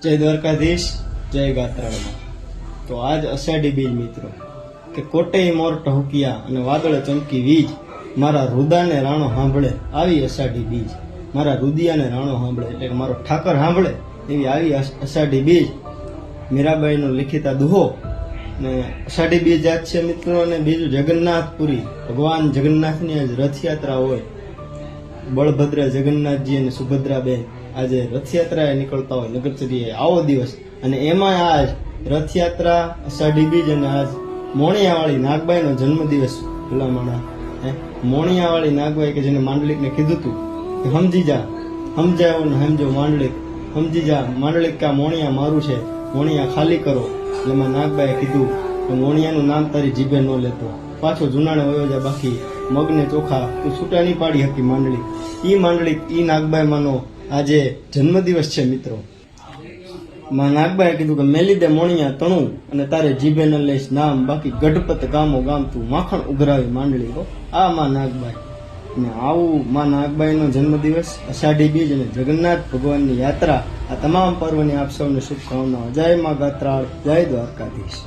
જય દ્વારકાધીશ, જય ગાત્રાળમાં। તો આજ અષાઢી બીજ મિત્રો કે કોટેય મોર ટહુકિયા અને વાદળે ચમકી વીજ, મારા રુદાને રાણો સાંભળે આવી અષાઢી બીજ, મારા રુદિયાને રાણો સાંભળે એટલે કે મારો ઠાકર સાંભળે એવી આવી અષાઢી બીજ। મીરાબાઈનો લિખિતા દુહો ને અષાઢી બીજ આજ છે મિત્રો। અને બીજું જગન્નાથપુરી, ભગવાન જગન્નાથની આજ રથયાત્રા હોય। બળભદ્ર જગન્નાથજી અને સુભદ્રાબેન આજે રથયાત્રાએ નીકળતા હોય નગરચર્યાએ, આવો દિવસ। અને એમાં આજ રથયાત્રા, અષાઢી બીજ અને આજ મોણિયાવાળી નાગબાઈનો જન્મદિવસ। ભલામણા મોણિયાવાળી નાગબાઈ કે જેને માંડલિકને કીધું હતું કે સમજી જા, સમજાયો ને સમજો માંડલિક, સમજી જા માંડલિક કા મોણિયા મારું છે, મોણિયા ખાલી કરો। એટલે એમાં નાગબાઈએ કીધું કે મોણિયાનું નામ તારી જીભે ન લેતો, પાછો જુનાણે વયો જા, બાકી મગને ચોખા તું છૂટા નહીં પાડી હતી માંડલિક। ઈ માંડલિક, ઈ નાગબાઈ માનો આજે જન્મદિવસ છે મિત્રો। માં નાગબાઈએ કીધું કે મેલી દે મોણિયા તણું અને તારે જીભે ન લઈશ નામ, બાકી ગઢપત ગામો ગામ તું માખણ ઉઘરાવી માંડલી હો। આ માં નાગબાઈ ને આવું માં નાગબાઈનો જન્મદિવસ, અષાઢી બીજ અને જગન્નાથ ભગવાનની યાત્રા, આ તમામ પર્વની આપ સૌને શુભકામનાઓ। જય માં ગાત્રાળ, જય દ્વારકાધીશ।